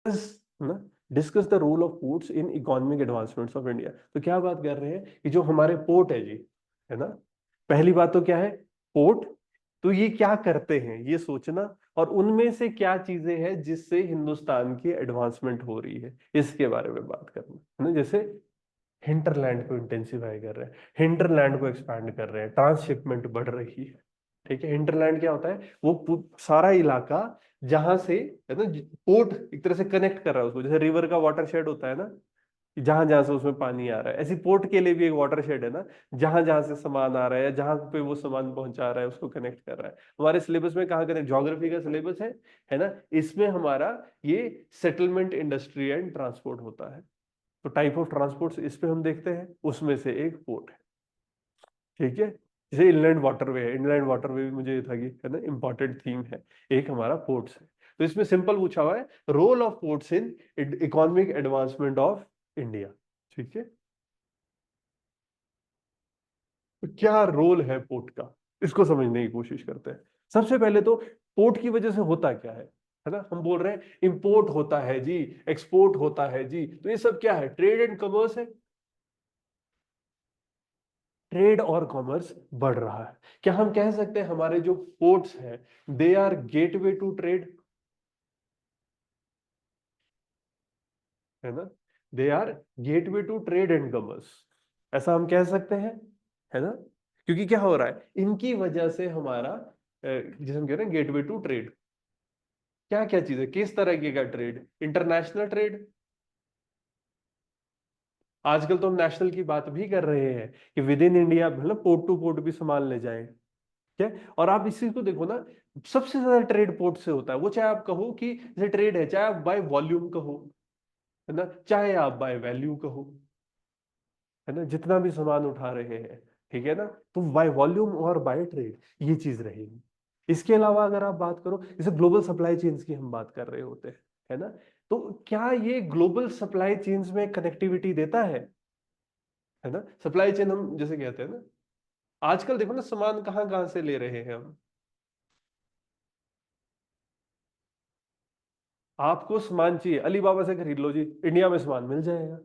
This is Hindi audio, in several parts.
ना, discuss the role of ports in economic advancements of India. तो क्या बात कर रहे हैं कि जो हमारे पोर्ट है जी, है ना, पहली बात तो क्या है, पोर्ट, तो ये क्या करते हैं ये सोचना, और उनमें से क्या चीजें हैं जिससे हिंदुस्तान की एडवांसमेंट हो रही है इसके बारे में बात करना, है ना। जैसे हिंटरलैंड को इंटेंसिफाई कर रहे हैं, हिंटरलैंड को एक्सपैंड कर रहे हैं, ट्रांसशिपमेंट बढ़ रही है। ठीक है, हिंटरलैंड क्या होता है, वो सारा इलाका जहां से, है ना, पोर्ट एक तरह से कनेक्ट कर रहा है उसको, जैसे रिवर का वाटर शेड होता है ना, जहां जहां से उसमें पानी आ रहा है, ऐसी पोर्ट के लिए भी एक वाटर शेड है ना, जहां जहां से सामान आ रहा है या जहां पे वो सामान पहुंचा रहा है उसको कनेक्ट कर रहा है। हमारे सिलेबस में कहाँ कनेक्ट, ज्योग्राफी का सिलेबस है ना, इसमें हमारा ये सेटलमेंट, इंडस्ट्री एंड ट्रांसपोर्ट होता है। तो टाइप ऑफ ट्रांसपोर्ट इस पे हम देखते हैं, उसमें से एक पोर्ट है। ठीक है, जैसे इनलैंड वाटरवे है, इनलैंड वाटरवे भी मुझे ये था कि, है ना, इंपॉर्टेंट थीम है, एक हमारा पोर्ट्स है। तो इसमें सिंपल पूछा हुआ है, role of ports in economic advancement of India. ठीक है, तो क्या रोल है पोर्ट का, इसको समझने की कोशिश करते हैं। सबसे पहले तो पोर्ट की वजह से होता क्या है ना, हम बोल रहे हैं इंपोर्ट होता है जी, एक्सपोर्ट होता है जी, तो ये सब क्या है, ट्रेड एंड कमर्स है। ट्रेड और कॉमर्स बढ़ रहा है। क्या हम कह सकते हैं हमारे जो पोर्ट्स हैं, they are gateway to trade, है ना, they are gateway to trade and commerce, ऐसा हम कह सकते हैं, है ना। क्योंकि क्या हो रहा है, इनकी वजह से हमारा, जिसे हम कह रहे हैं गेटवे टू ट्रेड, क्या क्या चीज है, किस तरह की का ट्रेड, इंटरनेशनल ट्रेड। आजकल तो हम नेशनल की बात भी कर रहे हैं कि विद इन इंडिया, मतलब पोर्ट टू पोर्ट भी सामान ले जाएं। ठीक है, और आप इस चीज को देखो ना, सबसे ज्यादा ट्रेड पोर्ट से होता है, वो चाहे आप कहो कि जैसे ट्रेड है, चाहे आप बाय वॉल्यूम कहो, है ना, चाहे आप बाय वैल्यू कहो, है ना, जितना भी सामान उठा रहे हैं, ठीक है ना, तो बाय वॉल्यूम और बाय ट्रेड ये चीज रहेगी। इसके अलावा अगर आप बात करो, जैसे ग्लोबल सप्लाई चेन्स की हम बात कर रहे होते हैं, है ना, तो क्या ये ग्लोबल सप्लाई चेन्स में कनेक्टिविटी देता है ना। सप्लाई चेन हम जैसे कहते हैं ना, आजकल देखो ना सामान कहाँ कहाँ से ले रहे हैं हम। आपको सामान चाहिए, अलीबाबा से खरीद लो जी, इंडिया में सामान मिल जाएगा,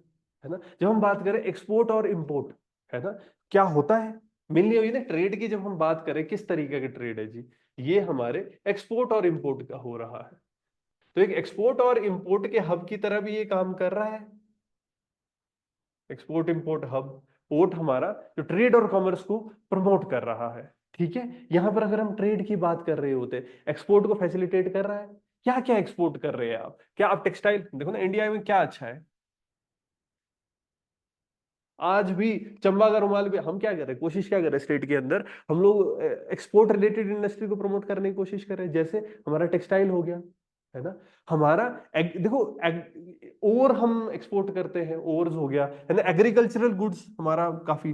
है ना। जब हम बात करें एक्सपोर्ट और इंपोर्ट, है ना, क्या होता है, मेनली ये ना ट्रेड की जब हम बात करें, किस तरीके का ट्रेड है जी, ये हमारे एक्सपोर्ट और इंपोर्ट का हो रहा है। तो एक एक्सपोर्ट और इंपोर्ट के हब की तरह भी ये काम कर रहा है, एक्सपोर्ट इंपोर्ट हब। पोर्ट हमारा जो ट्रेड और कॉमर्स को प्रमोट कर रहा है। ठीक है, यहां पर अगर हम ट्रेड की बात कर रहे होते, एक्सपोर्ट को फैसिलिटेट कर रहा है। क्या क्या एक्सपोर्ट कर रहे हैं आप, क्या आप टेक्सटाइल देखो ना, इंडिया में क्या अच्छा है, आज भी चंबा का रुमाल भी हम क्या कर रहे हैं, कोशिश क्या कर रहे हैं स्टेट के अंदर, हम लोग एक्सपोर्ट रिलेटेड इंडस्ट्री को प्रमोट करने की कोशिश कर रहे हैं, जैसे हमारा टेक्सटाइल हो गया, है ना, हमारा देखो और हम एक्सपोर्ट करते हैं, ओर्स हो गया, है ना, एग्रीकल्चरल गुड्स हमारा काफी,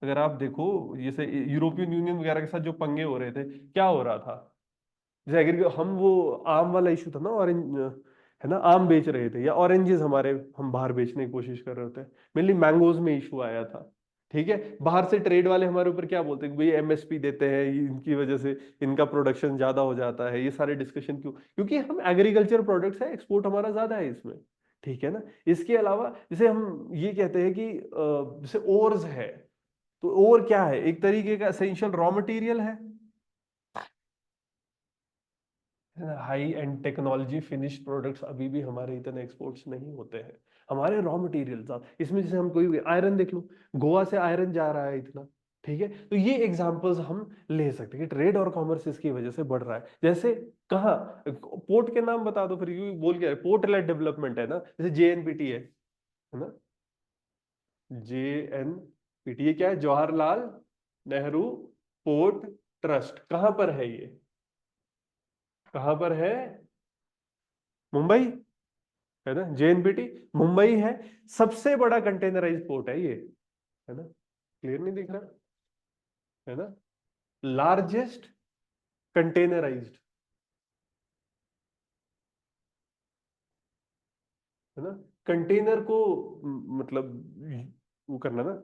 अगर आप देखो, जैसे यूरोपियन यूनियन वगैरह के साथ जो पंगे हो रहे थे, क्या हो रहा था, जैसे हम वो आम वाला इशू था ना, ऑरेंज, है ना, आम बेच रहे थे, या ऑरेंजेस हमारे हम बाहर बेचने की कोशिश कर रहे होते हैं, मेनली मैंगोज में इशू आया था। ठीक है, बाहर से ट्रेड वाले हमारे ऊपर क्या बोलते हैं कि भाई एमएसपी देते हैं, इनकी वजह से इनका प्रोडक्शन ज्यादा हो जाता है, ये सारे डिस्कशन क्यों, क्योंकि हम एग्रीकल्चर प्रोडक्ट्स है, एक्सपोर्ट हमारा ज्यादा है इसमें। ठीक है ना, इसके अलावा जैसे हम ये कहते हैं कि जैसे ओर्स है, तो ओर क्या है, एक तरीके का एसेंशियल रॉ मटेरियल है, high and technology finished products अभी भी हमारे इतने एक्सपोर्ट्स नहीं होते हैं, हमारे रॉ मटेरियल्स इसमें, जैसे हम कोई आयरन देख लो, गोवा से आयरन जा रहा है इतना। ठीक है, तो ये एग्जांपल्स हम ले सकते हैं कि ट्रेड और कॉमर्स इसकी वजह से बढ़ रहा है। जैसे कहाँ, पोर्ट के नाम बता दो फिर, क्योंकि बोल क्या है, पोर्ट लेड डेवलपमेंट है ना, जैसे जेएनपीटी है ना, जेएनपीटी, ये क्या है, जवाहरलाल नेहरू पोर्ट ट्रस्ट, कहां पर है ये, कहां पर है, मुंबई, है ना, जेएनपीटी मुंबई है, सबसे बड़ा कंटेनराइज पोर्ट है ये, है ना, क्लियर नहीं दिख रहा, है ना, लार्जेस्ट कंटेनराइज्ड, है ना, कंटेनर को मतलब वो करना ना,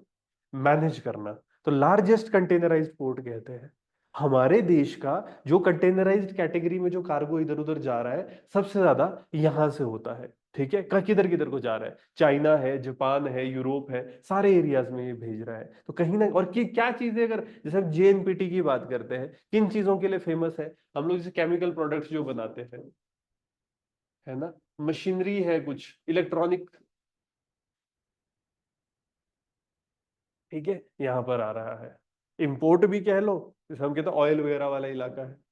मैनेज करना, तो लार्जेस्ट कंटेनराइज्ड पोर्ट कहते हैं। हमारे देश का जो कंटेनराइज्ड कैटेगरी में जो कार्गो इधर उधर जा रहा है सबसे ज्यादा यहां से होता है। ठीक है, किधर किधर को जा रहा है, चाइना है, जापान है, यूरोप है, सारे एरियाज में ये भेज रहा है। तो कहीं ना, और क्या चीजें, अगर जैसे हम जेएनपीटी की बात करते हैं, किन चीजों के लिए फेमस है, हम लोग जैसे केमिकल प्रोडक्ट्स जो बनाते हैं, है ना, मशीनरी है, कुछ इलेक्ट्रॉनिक, ठीक है, यहाँ पर आ रहा है। इंपोर्ट भी कह लो, जैसे हम कहते हैं ऑयल वगैरह वाला इलाका है।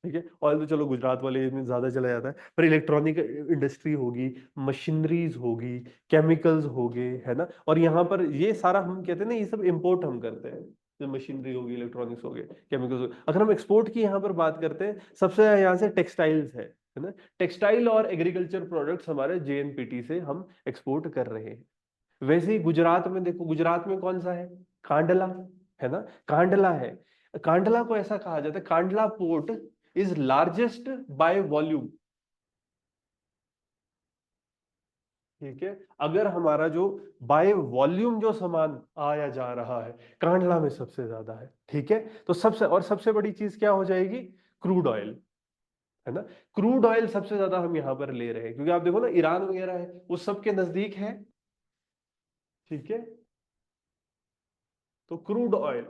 ठीक है, ऑयल तो चलो गुजरात वाले में ज्यादा चला जाता है, पर इलेक्ट्रॉनिक इंडस्ट्री होगी, मशीनरीज होगी, केमिकल्स हो गए, है ना, और यहाँ पर ये सारा हम कहते हैं ना, ये सब इंपोर्ट हम करते हैं। जो मशीनरी होगी, इलेक्ट्रॉनिक्स हो गए, केमिकल्स हो गए। अगर हम एक्सपोर्ट की यहाँ पर बात करते हैं, सबसे यहाँ से टेक्सटाइल्स है ना, टेक्सटाइल और एग्रीकल्चर प्रोडक्ट्स हमारे जेएनपीटी से हम एक्सपोर्ट कर रहे हैं। वैसे ही गुजरात में देखो, गुजरात में कौन सा है, कांडला, है ना, कांडला है। कांडला को ऐसा कहा जाता है, Kandla port is largest by volume. ठीक है, अगर हमारा जो बाय वॉल्यूम जो सामान आया जा रहा है, कांडला में सबसे ज्यादा है। ठीक है, तो सबसे बड़ी चीज क्या हो जाएगी, क्रूड ऑयल, है ना। क्रूड ऑयल सबसे ज्यादा हम यहां पर ले रहे हैं, क्योंकि आप देखो ना, ईरान वगैरह है, वो सबके नजदीक है। ठीक है, तो क्रूड ऑयल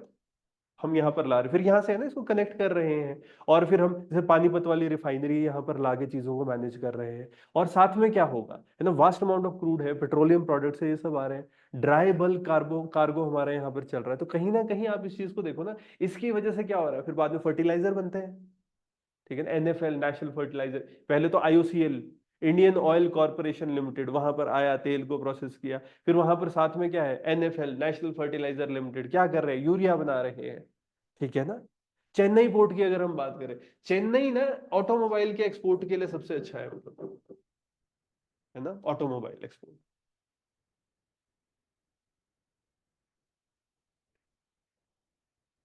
हम यहाँ पर ला रहे, फिर यहाँ से है ना, इसको कनेक्ट कर रहे हैं, और फिर हम जैसे पानीपत वाली रिफाइनरी यहाँ पर लाके चीजों को मैनेज कर रहे हैं। और साथ में क्या होगा, है ना, वास्ट अमाउंट ऑफ क्रूड है, पेट्रोलियम प्रोडक्ट्स है, ये सब आ रहे हैं, ड्राई बल्क कार्गो कार्गो हमारे यहाँ पर चल रहा है। तो कहीं ना कहीं आप इस चीज को देखो ना, इसकी वजह से क्या हो रहा है, फिर बाद में फर्टिलाइजर बनते हैं। ठीक है ना, एनएफएल, नेशनल फर्टिलाइजर, पहले तो IOCL, Indian oil corporation limited, वहां पर आया, तेल को प्रोसेस किया, फिर वहां पर साथ में क्या है, एनएफएल, नेशनल फर्टिलाइजर लिमिटेड, क्या कर रहे हैं, यूरिया बना रहे हैं। ठीक है ना। चेन्नई पोर्ट की अगर हम बात करें, चेन्नई ना ऑटोमोबाइल के एक्सपोर्ट के लिए सबसे अच्छा है, मतलब, है ना, ऑटोमोबाइल एक्सपोर्ट।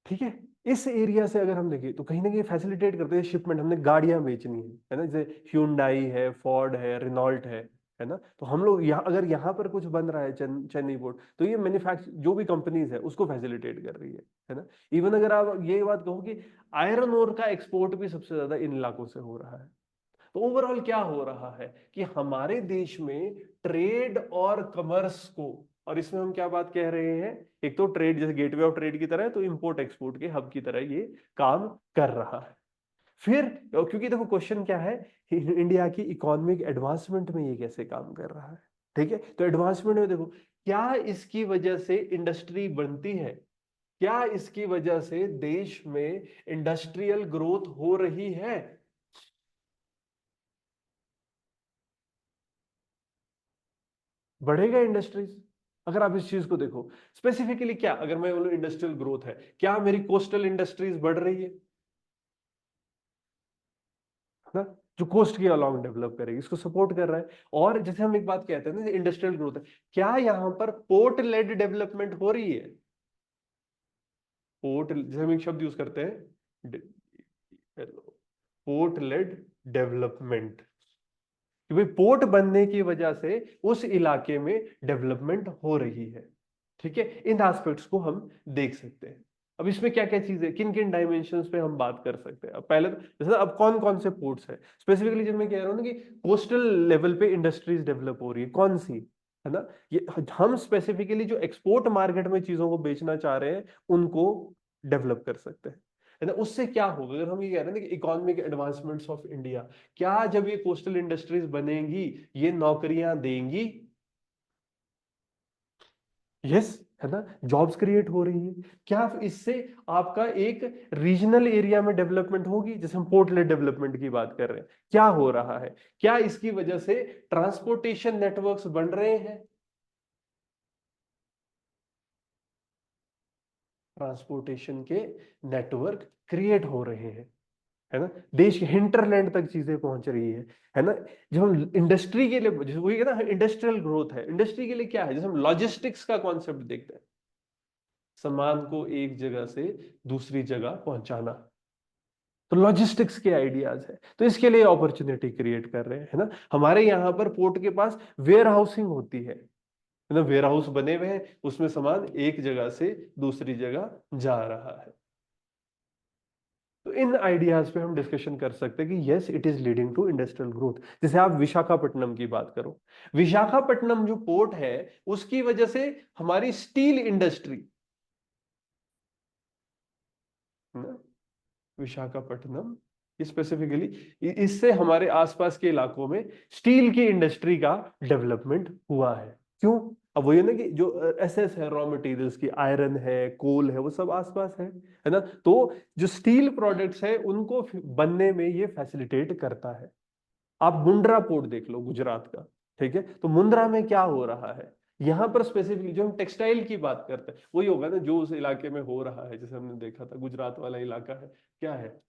ठीक है, इस एरिया से अगर हम देखें, तो कहीं ना कहीं फैसिलिटेट करते हैं शिपमेंट, हमने गाड़ियां बेचनी है ना, जैसे ह्यूंडाई है, फोर्ड है, रिनॉल्ट है ना, तो हम लोग यहाँ, अगर यहाँ पर कुछ बन रहा है चेन्नई पोर्ट, तो ये मैन्युफैक्चर जो भी कंपनीज है उसको फैसिलिटेट कर रही है ना। इवन अगर आप ये बात कहो कि आयरन ओर का एक्सपोर्ट भी सबसे ज्यादा इन इलाकों से हो रहा है। तो ओवरऑल क्या हो रहा है कि हमारे देश में ट्रेड और कमर्स को, और इसमें हम क्या बात कह रहे हैं, एक तो ट्रेड जैसे गेटवे ऑफ ट्रेड की तरह है, तो इंपोर्ट एक्सपोर्ट के हब की तरह ये काम कर रहा है। फिर क्योंकि देखो क्वेश्चन क्या है, इंडिया की इकोनॉमिक एडवांसमेंट में ये कैसे काम कर रहा है। ठीक है, तो एडवांसमेंट में देखो, क्या इसकी वजह से इंडस्ट्री बनती है, क्या इसकी वजह से देश में इंडस्ट्रियल ग्रोथ हो रही है। बढ़ेगा इंडस्ट्रीज, अगर आप इस चीज को देखो स्पेसिफिकली, क्या अगर मैं बोलूं इंडस्ट्रियल ग्रोथ है, क्या मेरी कोस्टल इंडस्ट्रीज बढ़ रही है ना, जो कोस्ट के अलॉन्ग डेवलप करेगी, इसको सपोर्ट कर रहा है। और जैसे हम एक बात कहते हैं ना, इंडस्ट्रियल ग्रोथ है, क्या यहां पर पोर्ट लेड डेवलपमेंट हो रही है, पोर्ट, जैसे हम एक शब्द यूज करते हैं, पोर्ट लेड डेवलपमेंट, कि भाई पोर्ट बनने की वजह से उस इलाके में डेवलपमेंट हो रही है। ठीक है, इन एस्पेक्ट्स को हम देख सकते हैं। अब इसमें क्या क्या चीजें, किन किन डायमेंशंस पे हम बात कर सकते हैं। अब पहले तो जैसे अब कौन कौन से पोर्ट्स है स्पेसिफिकली, जब मैं कह रहा हूँ ना कि कोस्टल लेवल पे इंडस्ट्रीज डेवलप हो रही है, कौन सी, है ना, ये हम स्पेसिफिकली जो एक्सपोर्ट मार्केट में चीजों को बेचना चाह रहे हैं उनको डेवलप कर सकते हैं, है ना। उससे क्या होगा, अगर हम ये कह रहे हैं ना कि इकोनॉमिक एडवांसमेंट्स ऑफ इंडिया, क्या जब ये कोस्टल इंडस्ट्रीज बनेंगी, ये नौकरियां देंगी, यस, है ना, जॉब्स क्रिएट हो रही है। क्या इससे आपका एक रीजनल एरिया में डेवलपमेंट होगी, जैसे हम पोर्ट लेड डेवलपमेंट की बात कर रहे हैं, क्या हो रहा है, क्या इसकी वजह से ट्रांसपोर्टेशन नेटवर्क्स बन रहे हैं, ट्रांसपोर्टेशन के नेटवर्क क्रिएट हो रहे हैं, है ना, देश के हिंटरलैंड तक चीजें पहुंच रही है ना। जब हम इंडस्ट्री के लिए, जैसे वही है ना, इंडस्ट्रियल ग्रोथ है, इंडस्ट्री के लिए क्या है, जैसे हम लॉजिस्टिक्स का कॉन्सेप्ट देखते हैं, सामान को एक जगह से दूसरी जगह पहुंचाना, तो लॉजिस्टिक्स के आइडियाज है, तो इसके लिए अपॉर्चुनिटी क्रिएट कर रहे हैं, है ना। हमारे यहाँ पर पोर्ट के पास वेयर हाउसिंग होती है ना, वेयर हाउस बने हुए हैं, उसमें सामान एक जगह से दूसरी जगह जा रहा है। तो इन आइडियाज पे हम डिस्कशन कर सकते हैं कि yes it is leading to industrial growth. जैसे आप विशाखापट्टनम की बात करो, विशाखापट्टनम जो पोर्ट है उसकी वजह से हमारी स्टील इंडस्ट्री ना, विशाखापट्टनम स्पेसिफिकली, इससे हमारे आसपास के इलाकों में स्टील की इंडस्ट्री का डेवलपमेंट हुआ है। क्यों? अब वही है ना कि जो एसेस है रॉ मटेरियल्स की, आयरन है, कोल है, वो सब आसपास है ना। तो जो स्टील प्रोडक्ट्स है उनको बनने में ये फैसिलिटेट करता है। आप मुंद्रा पोर्ट देख लो गुजरात का, ठीक है, तो मुंद्रा में क्या हो रहा है, यहां पर स्पेसिफिकली जो हम टेक्सटाइल की बात करते हैं वही होगा ना जो उस इलाके में हो रहा है, जैसे हमने देखा था गुजरात वाला इलाका है, क्या है,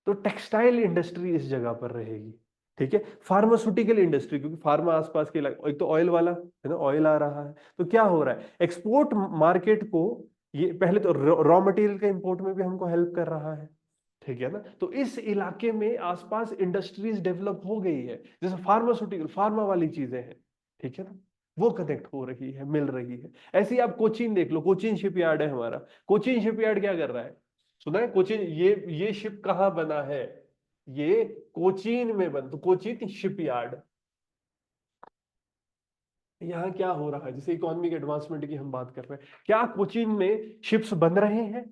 तो टेक्सटाइल इंडस्ट्री इस जगह पर रहेगी। ठीक है, फार्मास्यूटिकल इंडस्ट्री, क्योंकि फार्मा आसपास के इलाके, एक तो ऑयल वाला है ना, ऑयल आ रहा है, तो क्या हो रहा है, एक्सपोर्ट मार्केट को ये पहले तो रॉ मटेरियल के इंपोर्ट में भी हमको हेल्प कर रहा है। ठीक है ना, तो इस इलाके में आसपास इंडस्ट्रीज डेवलप हो गई है, जैसे फार्मास्यूटिकल, फार्मा वाली चीजें हैं, ठीक है ना, वो कनेक्ट हो रही है, मिल रही है। ऐसे ही आप कोचीन देख लो, कोचीन शिपयार्ड है हमारा, कोचीन शिपयार्ड क्या कर रहा है, सुना है कोचीन, ये शिप कहाँ बना है, ये कोचीन में बन, तो कोचीन शिपयार्ड। यहाँ क्या हो रहा है, जैसे इकोनॉमिक एडवांसमेंट की हम बात कर रहे हैं, क्या कोचीन में शिप्स बन रहे हैं,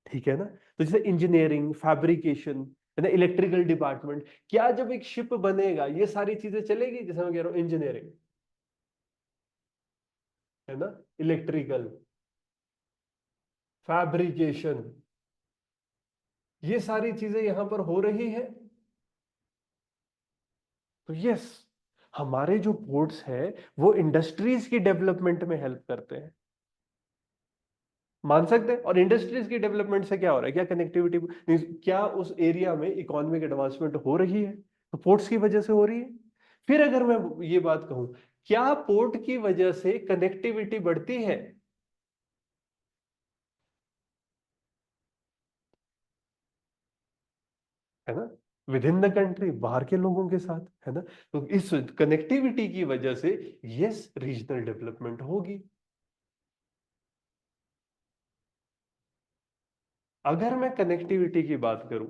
ठीक है ना। तो जैसे इंजीनियरिंग, फैब्रिकेशन, है ना, इलेक्ट्रिकल डिपार्टमेंट, क्या जब एक शिप बनेगा ये सारी चीजें चलेगी, जैसे मैं कह रहा हूँ इंजीनियरिंग, है ना, इलेक्ट्रिकल, फैब्रिकेशन, ये सारी चीजें यहां पर हो रही है। तो यस, हमारे जो पोर्ट्स है वो इंडस्ट्रीज की डेवलपमेंट में हेल्प करते हैं, मान सकते हैं। और इंडस्ट्रीज की डेवलपमेंट से क्या हो रहा है, क्या कनेक्टिविटी, क्या उस एरिया में इकोनॉमिक एडवांसमेंट हो रही है, तो पोर्ट्स की वजह से हो रही है। फिर अगर मैं ये बात कहूं, क्या पोर्ट की वजह से कनेक्टिविटी बढ़ती है ना, विद इन द कंट्री, बाहर के लोगों के साथ, है ना। तो इस कनेक्टिविटी की वजह से यस रीजनल डेवलपमेंट होगी। अगर मैं कनेक्टिविटी की बात करूं,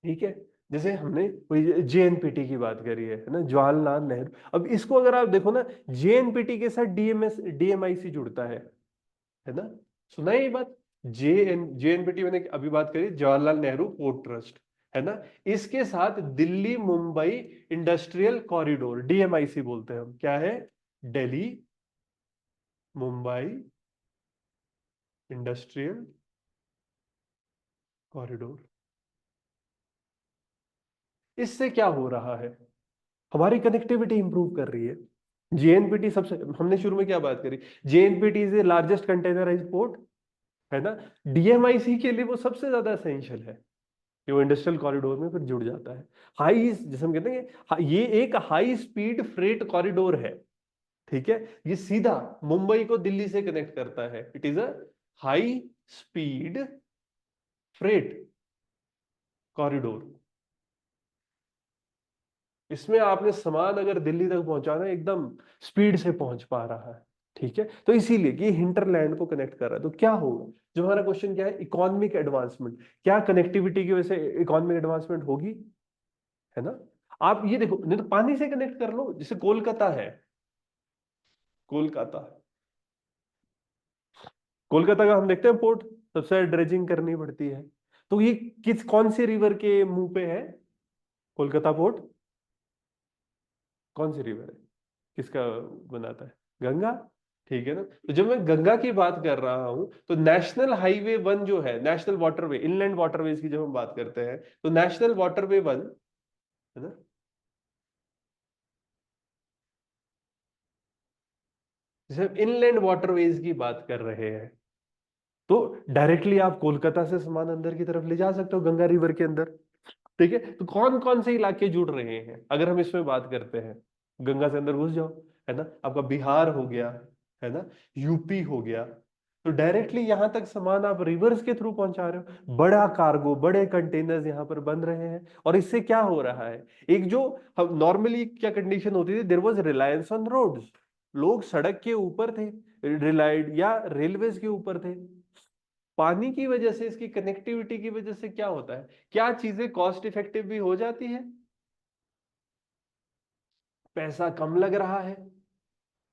ठीक है, जैसे हमने जेएनपीटी की बात करी है ना, जवाहरलाल नेहरू, अब इसको अगर आप देखो ना, जेएनपीटी के साथ डीएमआईसी जुड़ता है ना, सुना है ये बात, जेएनपीटी मैंने अभी बात करी, जवाहरलाल नेहरू पोर्ट ट्रस्ट, है ना, इसके साथ Delhi Mumbai industrial corridor, DMIC बोलते हैं हम, क्या है, दिल्ली मुंबई इंडस्ट्रियल कॉरिडोर। इससे क्या हो रहा है, हमारी कनेक्टिविटी इंप्रूव कर रही है। जेएनपीटी सबसे, हमने शुरू में क्या बात करी, JNPT is the largest containerised port, है ना, डीएमआईसी के लिए वो सबसे ज्यादा एसेंशियल है कि वो इंडस्ट्रियल कॉरिडोर में फिर जुड़ जाता है। हाई, जैसे हम कहते हैं ये एक हाई स्पीड फ्रेट कॉरिडोर है, ठीक है, ये सीधा मुंबई को दिल्ली से कनेक्ट करता है, it is a high speed freight corridor. इसमें आपने सामान अगर दिल्ली तक पहुंचाना है, एकदम स्पीड से पहुंच पा रहा है, ठीक है, तो इसीलिए कि हिंटरलैंड को कनेक्ट कर रहा है। तो क्या होगा, जो हमारा क्वेश्चन क्या है, इकोनॉमिक एडवांसमेंट, क्या कनेक्टिविटी की वजह से इकोनॉमिक एडवांसमेंट होगी, है ना। आप ये देखो, नहीं तो पानी से कनेक्ट कर लो, जैसे कोलकाता है, कोलकाता, कोलकाता का हम देखते हैं पोर्ट, सबसे ज्यादा ड्रेजिंग करनी पड़ती है, तो ये किस कौन से रिवर के मुंह पे है, कोलकाता पोर्ट, कौन सी रिवर है, किसका बनाता है, गंगा, ठीक है ना। तो जब मैं गंगा की बात कर रहा हूं, तो नेशनल हाईवे वन जो है, नेशनल वाटरवे, इनलैंड वाटरवेज की जब हम बात करते हैं, तो नेशनल वाटरवे वन, है ना, जैसे हम इनलैंड वाटरवेज की बात कर रहे हैं, तो डायरेक्टली आप कोलकाता से सामान अंदर की तरफ ले जा सकते हो गंगा रिवर के अंदर, ठीक है। तो कौन कौन से इलाके जुड़ रहे हैं अगर हम इसमें बात करते हैं, गंगा से अंदर घुस जाओ, है ना, आपका बिहार हो गया, है ना, यूपी हो गया, तो डायरेक्टली यहां तक सामान आप रिवर्स के थ्रू पहुंचा रहे हो, बड़ा कार्गो, बड़े कंटेनर्स यहां पर बन रहे हैं। और इससे क्या हो रहा है, एक जो हम नॉर्मली क्या कंडीशन होती थी, there was reliance on roads, लोग सड़क के ऊपर थे, रिलायड या रेलवेज के ऊपर थे, पानी की वजह से, इसकी कनेक्टिविटी की वजह से क्या होता है, क्या चीजें कॉस्ट इफेक्टिव भी हो जाती है, पैसा कम लग रहा है।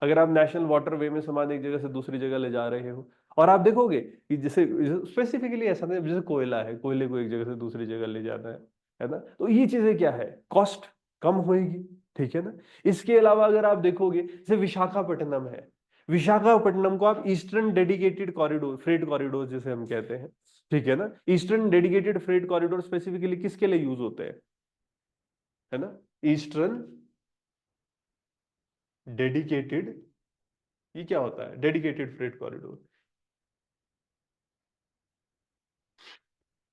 अगर आप नेशनल वाटरवे में सामान एक जगह से दूसरी जगह ले जा रहे हो, और आप देखोगे कि जैसे स्पेसिफिकली ऐसा नहीं, जैसे कोयला है, कोयले को एक जगह से दूसरी जगह ले जाना है ना, तो ये चीजें क्या है, कॉस्ट कम होएगी। ठीक है ना। इसके अलावा अगर आप देखोगे, जैसे विशाखापट्टनम है, विशाखापट्टनम को आप eastern dedicated corridor, freight corridor जिसे हम कहते हैं, ठीक है ना, eastern dedicated freight corridor specifically किसके लिए यूज होते हैं, है ना, ईस्टर्न डेडिकेटेड, ये क्या होता है, डेडिकेटेड फ्रेट कॉरिडोर।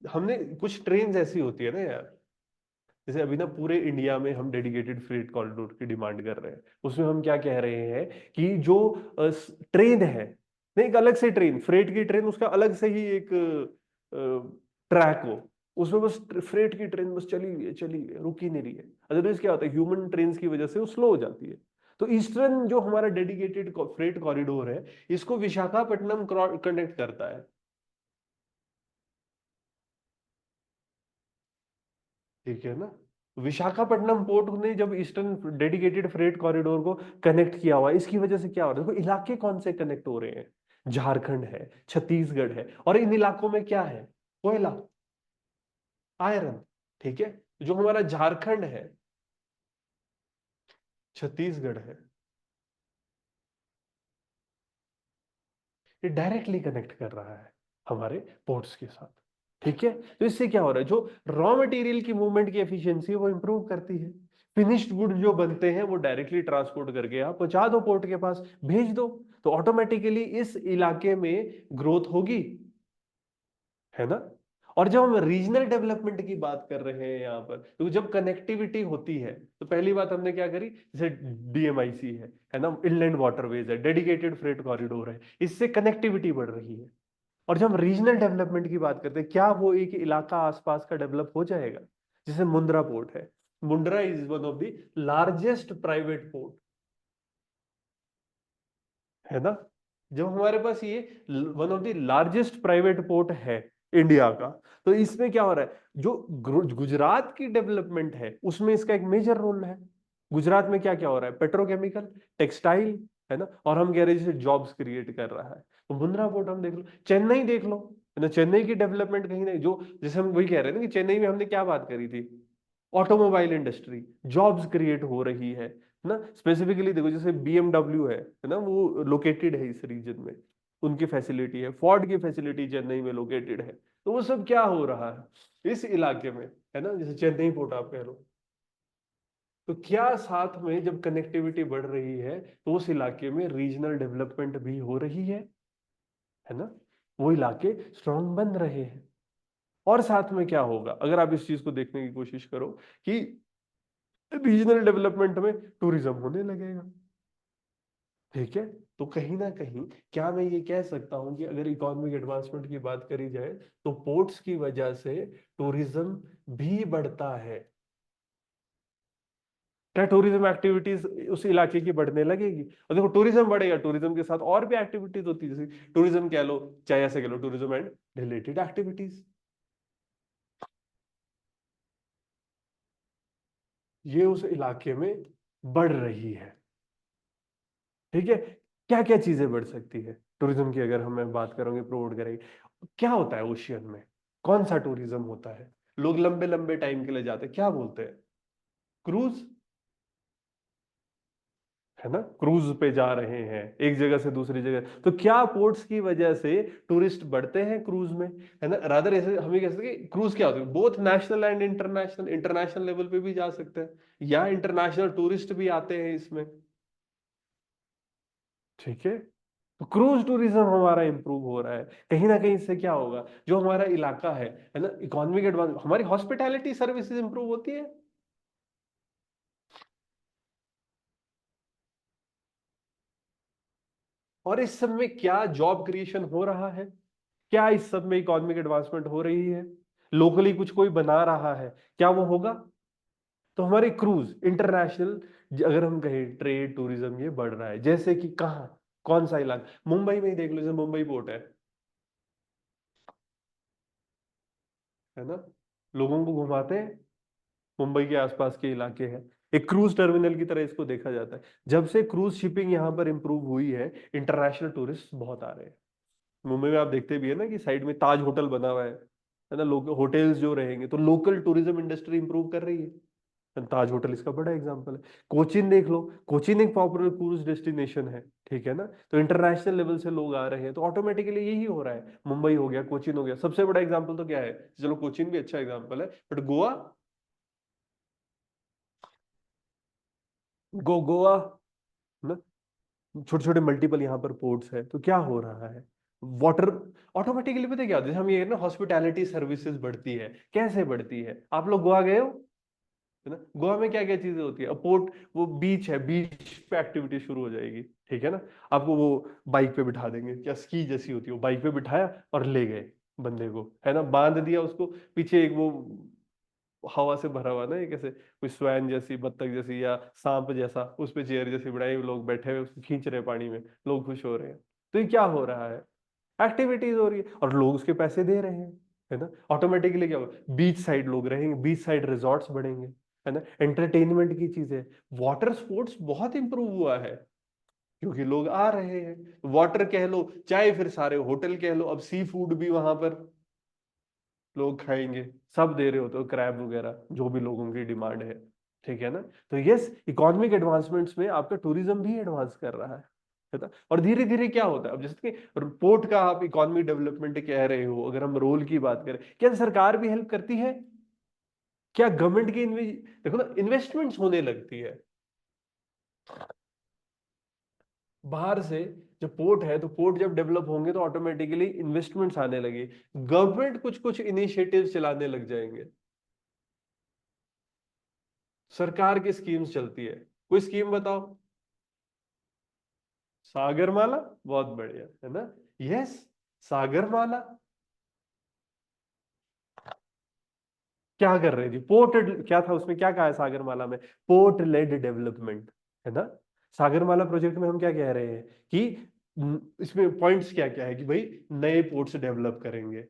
हमने कुछ ट्रेन ऐसी होती है ना यार, जैसे अभी ना पूरे इंडिया में हम डेडिकेटेड फ्रेट कॉरिडोर की डिमांड कर रहे हैं, उसमें हम क्या कह रहे हैं कि जो ट्रेन है, नहीं एक अलग से ट्रेन, फ्रेट की ट्रेन, उसका अलग से ही एक ट्रैक हो, उसमें बस फ्रेट की ट्रेन बस चली हुई है, चली हुई है, रुक ही नहीं रही है। अदरवाइज क्या होता है, ह्यूमन ट्रेन की वजह से वो स्लो हो जाती है। तो ईस्टर्न जो हमारा डेडिकेटेड फ्रेट कॉरिडोर है, इसको विशाखापट्टनम कनेक्ट करता है। ठीक है ना। विशाखापट्टनम पोर्ट ने जब ईस्टर्न डेडिकेटेड फ्रेट कॉरिडोर को कनेक्ट किया हुआ है, इसकी वजह से क्या हो रहा है, देखो इलाके कौन से कनेक्ट हो रहे हैं, झारखंड है, छत्तीसगढ़ है, और इन इलाकों में क्या है, कोयला, आयरन। ठीक है। जो हमारा झारखंड है, छत्तीसगढ़ है, ये डायरेक्टली कनेक्ट कर रहा है हमारे पोर्ट्स के साथ। ठीक है। तो इससे क्या हो रहा है, जो रॉ मटेरियल की मूवमेंट की एफिशिएंसी है वो इंप्रूव करती है। फिनिश्ड गुड जो बनते हैं वो डायरेक्टली ट्रांसपोर्ट करके आप पहुंचा दो, पोर्ट के पास भेज दो, तो ऑटोमेटिकली इस इलाके में ग्रोथ होगी, है ना। और जब हम रीजनल डेवलपमेंट की बात कर रहे हैं यहाँ पर, तो जब कनेक्टिविटी होती है, तो पहली बात हमने क्या करी, जैसे डीएमआईसी है ना, इनलैंड वाटरवेज है, डेडिकेटेड फ्रेट कॉरिडोर है, इससे कनेक्टिविटी बढ़ रही है। और जब हम रीजनल डेवलपमेंट की बात करते हैं, क्या वो एक इलाका आसपास का डेवलप हो जाएगा, जैसे मुंद्रा पोर्ट है, Mundra is one of the largest private port, है ना। जब हमारे पास ये one of the largest private port है इंडिया का, तो इसमें क्या हो रहा है, जो गुजरात की डेवलपमेंट है उसमें इसका एक मेजर रोल है। गुजरात में क्या क्या हो रहा है, पेट्रोकेमिकल, टेक्सटाइल, है ना, और हम कह रहे हैं जैसे जॉब्स क्रिएट कर रहा है। तो मुंद्रा पोर्ट हम देख लो, चेन्नई देख लो, है ना, चेन्नई की डेवलपमेंट कहीं ना जो, जैसे हम वही कह रहे हैं ना कि चेन्नई में हमने क्या बात करी थी, ऑटोमोबाइल इंडस्ट्री, जॉब्स क्रिएट हो रही है ना। स्पेसिफिकली देखो, जैसे बीएमडब्ल्यू है ना, वो लोकेटेड है इस रीजन में, उनकी फैसिलिटी है, फोर्ड की फैसिलिटी चेन्नई में लोकेटेड है। तो वो सब क्या हो रहा है इस इलाके में, है ना, जैसे चेन्नई पोर्ट आप कह लो। तो क्या साथ में जब कनेक्टिविटी बढ़ रही है, तो उस इलाके में रीजनल डेवलपमेंट भी हो रही है ना, वो इलाके स्ट्रांग बन रहे हैं। और साथ में क्या होगा, अगर आप इस चीज को देखने की कोशिश करो कि रीजनल डेवलपमेंट में टूरिज्म होने लगेगा। ठीक है। तो कहीं ना कहीं क्या मैं ये कह सकता हूं कि अगर इकोनॉमिक एडवांसमेंट की बात करी जाए, तो पोर्ट्स की वजह से टूरिज्म भी बढ़ता है। क्या टूरिज्म एक्टिविटीज उस इलाके की बढ़ने लगेगी, और देखो टूरिज्म बढ़ेगा, टूरिज्म के साथ और भी एक्टिविटीज होती है, जैसे टूरिज्म कह लो, चाहे ऐसे कह लो, टूरिज्म एंड रिलेटेड एक्टिविटीज, ये उस इलाके में बढ़ रही है। ठीक है। क्या क्या चीजें बढ़ सकती है टूरिज्म की, अगर हम बात करेंगे, प्रोमोट करेंगे, क्या होता है ओशियन में, कौन सा टूरिज्म होता है, लोग लंबे लंबे टाइम के लिए जाते हैं, क्या बोलते हैं, क्रूज, है ना, क्रूज पे जा रहे हैं एक जगह से दूसरी जगह, तो क्या पोर्ट्स की वजह से टूरिस्ट बढ़ते हैं क्रूज में, है ना। रादर ऐसे हम ये कह सकते हैं कि क्रूज क्या होता है, both national and international, international level पे भी जा सकते हैं, या इंटरनेशनल टूरिस्ट भी आते हैं इसमें। ठीक है। तो क्रूज टूरिज्म हमारा इंप्रूव हो रहा है, कहीं ना कहीं इससे क्या होगा, जो हमारा इलाका है ना, इकोनॉमिक एडवांस, हमारी हॉस्पिटैलिटी सर्विसेज इंप्रूव होती है। और इस सब में क्या जॉब क्रिएशन हो रहा है, क्या इस सब में इकोनॉमिक एडवांसमेंट हो रही है, लोकली कुछ कोई बना रहा है, क्या वो होगा। तो हमारे क्रूज इंटरनेशनल, अगर हम कहें ट्रेड टूरिज्म ये बढ़ रहा है, जैसे कि कहाँ, कौन सा इलाका, मुंबई में ही देख लो, जैसे मुंबई पोर्ट है, है ना, लोगों को घुमाते हैं, मुंबई के आसपास के इलाके हैं, एक क्रूज टर्मिनल की तरह इसको देखा जाता है। जब से क्रूज शिपिंग यहाँ पर इंप्रूव हुई है, इंटरनेशनल टूरिस्ट बहुत आ रहे हैं। मुंबई में आप देखते भी है ना कि साइड में ताज होटल बना हुआ है ना, लोग होटल्स जो रहेंगे, तो लोकल टूरिज्म इंडस्ट्री इंप्रूव कर रही है। ताज होटल इसका बड़ा एग्जांपल है। कोचीन देख लो, कोचीन एक पॉपुलर क्रूज डेस्टिनेशन है, ठीक है ना, तो इंटरनेशनल लेवल से लोग आ रहे हैं, तो ऑटोमेटिकली यही हो रहा है। मुंबई हो गया, कोचीन हो गया, सबसे बड़ा एग्जाम्पल तो क्या है, चलो कोचीन भी अच्छा एग्जाम्पल है, बट गोवा, गोवा ना, छोटे छोटे मल्टीपल यहाँ पर पोर्ट्स है, तो क्या हो रहा है, वाटर ऑटोमेटिकली, पता है क्या होता है, हम ये ना हॉस्पिटैलिटी सर्विसेज बढ़ती है, कैसे बढ़ती है, आप लोग गोवा गए हो, है ना, गोवा में क्या क्या चीजें होती है, अब पोर्ट, वो बीच है, बीच पे एक्टिविटी शुरू हो जाएगी, ठीक है ना, आपको वो बाइक पे बिठा देंगे, क्या स्की जैसी होती है, वो बाइक पे बिठाया और ले गए बंदे को, है ना, बांध दिया उसको, पीछे एक वो हवा से भरा हुआ ना, एक ऐसे कोई स्वैन जैसी, बत्तख जैसी या सांप जैसा, उस पे चेयर जैसी बनाई, लोग बैठे हुए उसको खींच रहे हैं पानी में, लोग खुश हो रहे हैं, तो ये क्या हो रहा है, एक्टिविटीज हो रही है और लोग उसके पैसे दे रहे हैं, है ना, ऑटोमेटिकली क्या होगा, बीच साइड लोग रहेंगे, बीच साइड रिजॉर्ट्स बढ़ेंगे, है ना, एंटरटेनमेंट की चीजें, वाटर स्पोर्ट्स बहुत इंप्रूव हुआ है, क्योंकि लोग आ रहे हैं, वाटर कह लो चाहे फिर सारे होटल कह लो, अब सी फूड भी वहां पर लोग खाएंगे, सब दे रहे होते हो, क्रैब वगैरह जो भी लोगों की डिमांड है, ठीक है ना, तो यस, इकोनॉमिक एडवांसमेंट्स में आपका टूरिज्म भी एडवांस कर रहा है ना, और धीरे धीरे क्या होता है, अब जैसे कि पोर्ट का आप इकोनॉमिक डेवलपमेंट कह रहे हो, अगर हम रोल की बात करें, क्या सरकार भी हेल्प करती है, क्या गवर्नमेंट की देखो ना, इन्वेस्टमेंट्स होने लगती है बाहर से, जब पोर्ट है तो पोर्ट जब डेवलप होंगे तो ऑटोमेटिकली इन्वेस्टमेंट्स आने लगे, गवर्नमेंट कुछ कुछ इनिशिएटिव चलाने लग जाएंगे, सरकार की स्कीम्स चलती है, कोई स्कीम बताओ, सागरमाला, बहुत बढ़िया, है ना, यस, सागरमाला क्या कर रही थी, पोर्ट, क्या था उसमें, क्या कहा है सागरमाला में, पोर्ट लेड डेवलपमेंट, है ना, सागरमाला प्रोजेक्ट में हम क्या कह रहे हैं कि इसमें पॉइंट्स क्या क्या है कि भाई नए पोर्ट्स डेवलप करेंगे,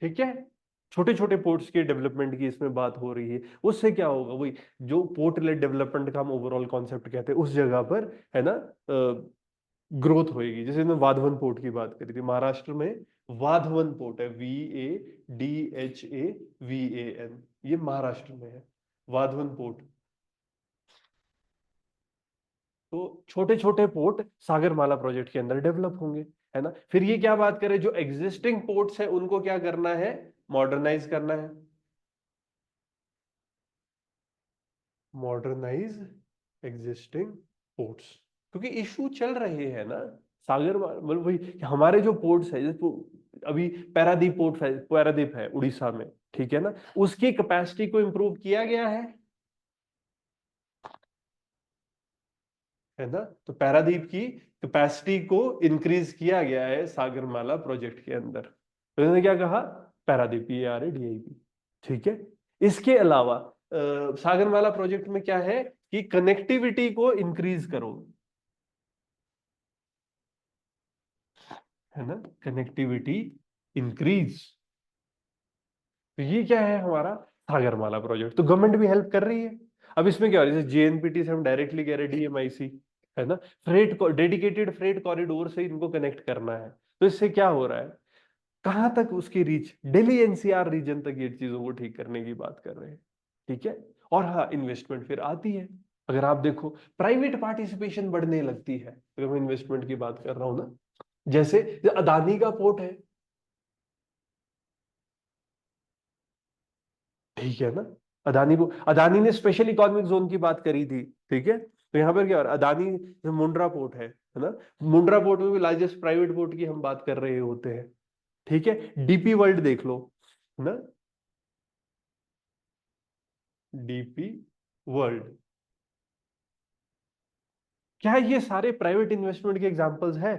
ठीक है, छोटे छोटे पोर्ट्स के डेवलपमेंट की इसमें बात हो रही है, उससे क्या होगा, वही जो पोर्ट लेड डेवलपमेंट का हम ओवरऑल कॉन्सेप्ट कहते हैं, उस जगह पर, है ना, ग्रोथ होएगी, जैसे हमने वाधवन पोर्ट की बात करी थी, महाराष्ट्र में वाधवन पोर्ट है, VADHAVAN, ये महाराष्ट्र में है, वाधवन पोर्ट, तो छोटे छोटे पोर्ट सागरमाला प्रोजेक्ट के अंदर डेवलप होंगे, है ना, फिर ये क्या बात करें, जो एग्जिस्टिंग पोर्ट्स है उनको क्या करना है, मॉडर्नाइज करना है, मॉडर्नाइज एग्जिस्टिंग पोर्ट्स, क्योंकि इशू चल रहे हैं ना, सागर मतलब वही हमारे जो पोर्ट्स है, जैसे अभी पैरादीप पोर्ट है, पैरादीप है उड़ीसा में, ठीक है ना, उसकी कैपेसिटी को इंप्रूव किया गया है ना, तो पैरादीप की कैपेसिटी को इंक्रीज किया गया है सागरमाला प्रोजेक्ट के अंदर, तो इन्होंने क्या कहा, पैरादीप, PARADIP, ठीक है, इसके अलावा सागरमाला प्रोजेक्ट में क्या है कि कनेक्टिविटी को इंक्रीज करो, है ना, कनेक्टिविटी इंक्रीज, तो ये क्या है हमारा सागरमाला प्रोजेक्ट, तो गवर्नमेंट भी हेल्प कर रही है, अब इसमें क्या हो रहा है, जैसे JNPT से हम डायरेक्टली कह रहे हैं, DMIC, है ना, फ्रेट डेडिकेटेड फ्रेट कॉरिडोर से इनको कनेक्ट करना है, तो इससे क्या हो रहा है, कहां तक उसकी रीच, दिल्ली NCR रीजन तक ये चीजों को ठीक करने की बात कर रहे हैं, ठीक है, और हाँ, इन्वेस्टमेंट फिर आती है, अगर आप देखो प्राइवेट पार्टिसिपेशन बढ़ने लगती है, अगर मैं इन्वेस्टमेंट की बात कर रहा हूं ना, जैसे अदानी का पोर्ट है, ठीक है ना, अदानी ने स्पेशल इकोनॉमिक जोन की बात करी थी, ठीक है, तो यहाँ पर क्या हो रहा है, अदानी मुंड्रा पोर्ट है ना, मुंड्रा पोर्ट में भी लार्जेस्ट प्राइवेट पोर्ट की हम बात कर रहे होते हैं, ठीक है, DP वर्ल्ड देख लो, है ना, DP वर्ल्ड, क्या ये सारे प्राइवेट इन्वेस्टमेंट के एग्जांपल्स है,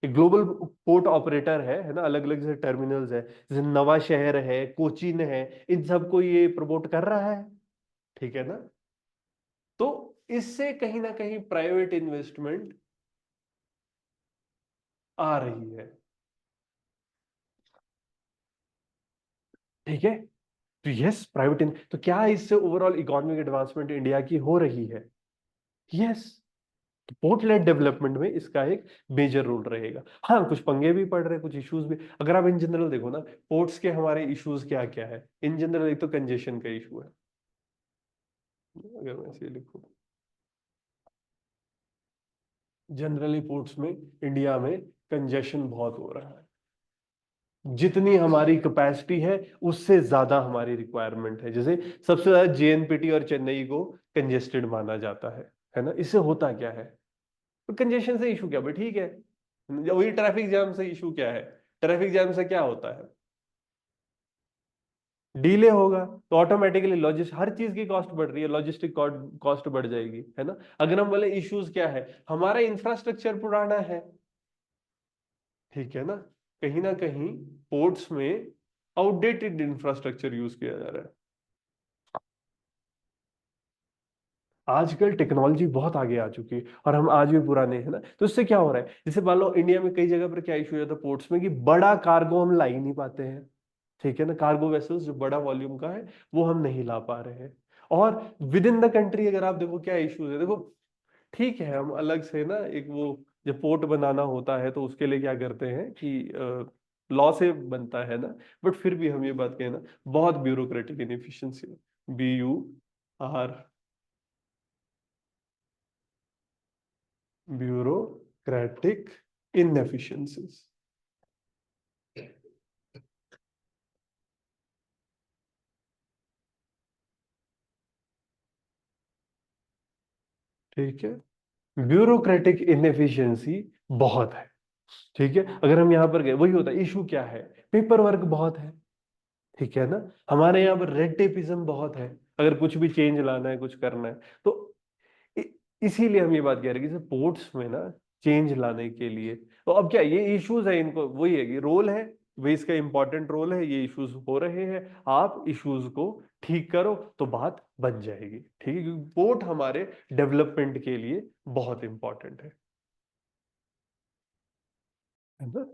एक ग्लोबल पोर्ट ऑपरेटर है ना, अलग अलग जैसे टर्मिनल्स है, जैसे नवा शहर है, कोचीन है, इन सबको ये प्रमोट कर रहा है, ठीक है ना, तो इससे कहीं ना कहीं प्राइवेट इन्वेस्टमेंट आ रही है। ठीक है, तो यस प्राइवेट इन, तो क्या इससे ओवरऑल इकोनॉमिक एडवांसमेंट इंडिया की हो रही है? यस। पोर्ट लेड डेवलपमेंट में इसका एक मेजर रोल रहेगा। हाँ, कुछ पंगे भी पड़ रहे हैं, कुछ इश्यूज भी। अगर आप इन जनरल देखो ना, पोर्ट्स के हमारे इश्यूज क्या क्या है इन जनरल, एक तो कंजेशन का इशू है। अगर मैं ऐसे लिखूं, जनरली पोर्ट्स में इंडिया में कंजेशन बहुत हो रहा है। जितनी हमारी कैपेसिटी है उससे ज्यादा हमारी रिक्वायरमेंट है। जैसे सबसे ज्यादा जेएनपीटी और चेन्नई को कंजेस्टेड माना जाता है ना। इससे होता क्या है? तो कंजेशन से इशू क्या भाई, ठीक है। वही ट्रैफिक जाम से इशू क्या है? ट्रैफिक जाम से क्या होता है? डिले होगा, तो ऑटोमेटिकली लॉजिस्ट हर चीज की कॉस्ट बढ़ रही है, लॉजिस्टिक कॉस्ट बढ़ जाएगी, है ना। अगर हम बोले इश्यूज क्या है, हमारा इंफ्रास्ट्रक्चर पुराना है, ठीक है ना। कहीं ना कहीं पोर्ट्स में आउटडेटेड इंफ्रास्ट्रक्चर यूज किया जा रहा है। आजकल टेक्नोलॉजी बहुत आगे आ चुकी है और हम आज भी पुराने हैं ना। तो इससे क्या हो रहा है, जैसे मान लो इंडिया में कई जगह पर क्या इशू हो जाता है पोर्ट्स में, कि बड़ा कार्गो हम ला ही नहीं पाते हैं। ठीक है ना, कार्गो वेसल्स जो बड़ा वॉल्यूम का है वो हम नहीं ला पा रहे हैं। और विद इन द कंट्री अगर आप देखो क्या इश्यूज है, देखो ठीक है, हम अलग से ना एक वो, जब पोर्ट बनाना होता है तो उसके लिए क्या करते हैं कि लॉ से बनता है ना। बट फिर भी हम ये बात कहें ना, बहुत bureaucratic inefficiency, BU bureaucratic inefficiencies. ठीक है, ब्यूरोक्रेटिक इनएफिशिएंसी बहुत है। ठीक है, अगर हम यहां पर गए, वही होता है इशू क्या है, पेपर वर्क बहुत है। ठीक है ना, हमारे यहाँ पर रेड टेपिज्म बहुत है, अगर कुछ भी चेंज लाना है, कुछ करना है तो इ- इसीलिए हम ये बात कह रहे हैं कि पोर्ट्स में ना चेंज लाने के लिए, तो अब क्या ये इश्यूज है, इनको वही है कि रोल है, वही इसका इंपॉर्टेंट रोल है, ये इश्यूज हो रहे हैं, आप इश्यूज को ठीक करो तो बात बन जाएगी। ठीक है, क्योंकि पोर्ट हमारे डेवलपमेंट के लिए बहुत इंपॉर्टेंट है ना।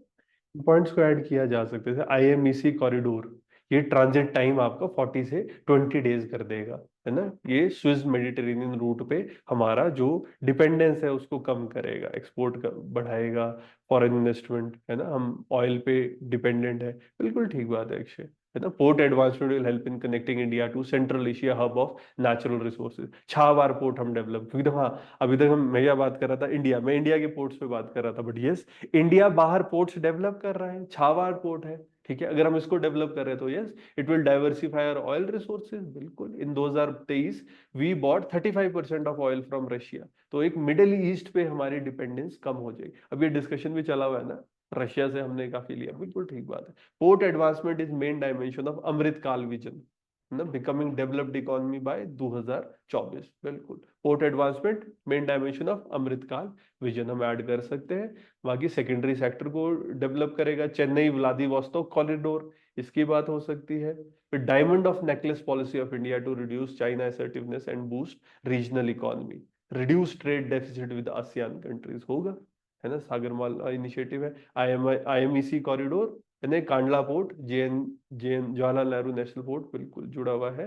पॉइंट्स को ऐड किया जा सकते थे, IMEC कॉरिडोर, ये ट्रांजिट टाइम आपका 40 से 20 डेज कर देगा, है ना। ये स्विस मेडिटेरेनियन रूट पे हमारा जो डिपेंडेंस है उसको कम करेगा, एक्सपोर्ट का बढ़ाएगा, फॉरेन इन्वेस्टमेंट, है ना। हम ऑयल पे डिपेंडेंट है, बिल्कुल ठीक बात है अक्षय, है ना। Port advancement will help in connecting India to central Asia hub of natural resources. छह बार पोर्ट हम डेवलप, क्योंकि देखो हाँ, अभी तक हम, मैं क्या बात कर रहा था इंडिया, मैं इंडिया के पोर्ट्स पे बात कर रहा था, बट यस, इंडिया बाहर पोर्ट्स डेवलप कर रहा है, छावार पोर्ट है। ठीक है, अगर हम इसको डेवलप कर रहे हैं तो yes, it will diversify our oil resources. बिल्कुल, in 2023 we bought 35% of oil from Russia, तो एक मिडिल ईस्ट पे हमारी डिपेंडेंस कम हो जाएगी। अब ये डिस्कशन भी चला हुआ है ना, रशिया से हमने काफी लिया, बिल्कुल ठीक बात है। Port advancement is main dimension of Amrit Kaal vision, ना, बिकमिंग डेवलप्ड इकोनॉमी बाय 2024। बिल्कुल, port advancement main dimension of Amritkaal vision हम ऐड कर सकते हैं। बाकी सेकेंडरी सेक्टर को डेवलप करेगा, चेन्नई व्लादिवोस्तोक कॉरिडोर, इसकी बात हो सकती है। फिर diamond of necklace policy of India to reduce China assertiveness and boost regional economy, reduce trade deficit with ASEAN countries होगा, है ना। सागरमाला इनिशिएटिव है, IMEC कॉरिडोर, यानी Kandla port, JN Jawaharlal Nehru national port बिल्कुल जुड़ा हुआ है।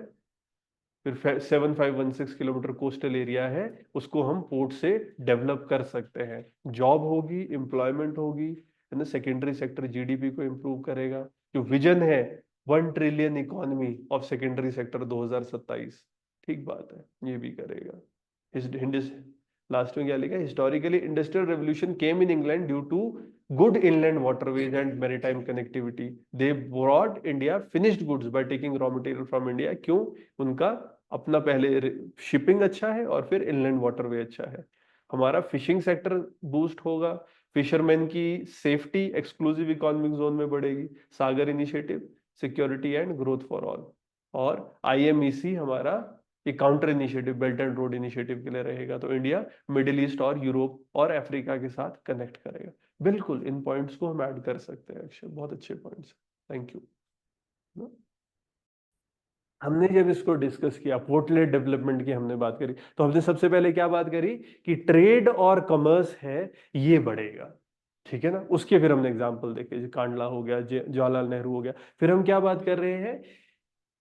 फिर 7516 किलोमीटर कोस्टल एरिया है, उसको हम पोर्ट से डेवलप कर सकते हैं। जॉब होगी, एम्प्लॉयमेंट होगी, है ना। सेकेंडरी सेक्टर GDP को इम्प्रूव करेगा। जो विजन है 1 trillion economy of secondary sector 2027, ठीक बात है, ये भी करेगा। लास्ट में क्या लिखा है, historically industrial revolution came in England due to good inland waterways and maritime connectivity, they brought India finished goods by taking raw material from India. क्यों? उनका अपना पहले शिपिंग अच्छा है और फिर इनलैंड वाटरवे अच्छा है। हमारा फिशिंग सेक्टर बूस्ट होगा, फिशरमैन की सेफ्टी एक्सक्लूसिव इकोनॉमिक जोन में बढ़ेगी, Sagar initiative, security and growth for all. और IMEC हमारा ये counter initiative, belt and road initiative के लिए रहेगा, तो इंडिया मिडिल ईस्ट और यूरोप और अफ्रीका के साथ कनेक्ट करेगा। बिल्कुल, इन पॉइंट्स को हम ऐड कर सकते हैं अक्षय, बहुत अच्छे पॉइंट्स, थैंक यू। हमने जब इसको डिस्कस किया, पोर्टलेट डेवलपमेंट की हमने बात करी, तो हमने सबसे पहले क्या बात करी कि ट्रेड और कॉमर्स है, ये बढ़ेगा। ठीक है ना। उसके फिर हमने एग्जाम्पल देखे, जो कांडला हो गया, जवाहरलाल नेहरू हो गया। फिर हम क्या बात कर रहे हैं,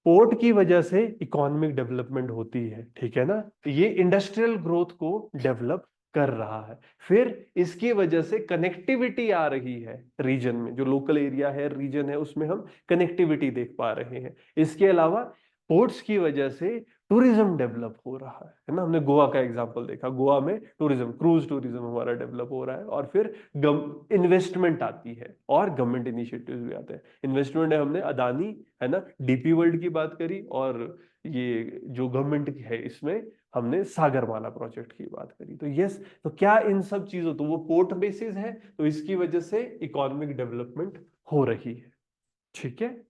पोर्ट की वजह से इकोनॉमिक डेवलपमेंट होती है, ठीक है ना। ये इंडस्ट्रियल ग्रोथ को डेवलप कर रहा है। फिर इसकी वजह से कनेक्टिविटी आ रही है रीजन में, जो लोकल एरिया है, रीजन है, उसमें हम कनेक्टिविटी देख पा रहे हैं। इसके अलावा पोर्ट्स की वजह से टूरिज्म डेवलप हो रहा है ना। हमने गोवा का एग्जांपल देखा, गोवा में टूरिज्म, क्रूज टूरिज्म हमारा डेवलप हो रहा है। और फिर इन्वेस्टमेंट आती है और गवर्नमेंट इनिशिएटिव्स भी आते हैं। इन्वेस्टमेंट है, हमने अदानी, है ना, डीपी वर्ल्ड की बात करी, और ये जो गवर्नमेंट की है इसमें हमने सागरमाला प्रोजेक्ट की बात करी। तो यस, तो क्या इन सब चीजों, तो वो पोर्ट बेसिस है, तो इसकी वजह से इकोनॉमिक डेवलपमेंट हो रही है, ठीक है।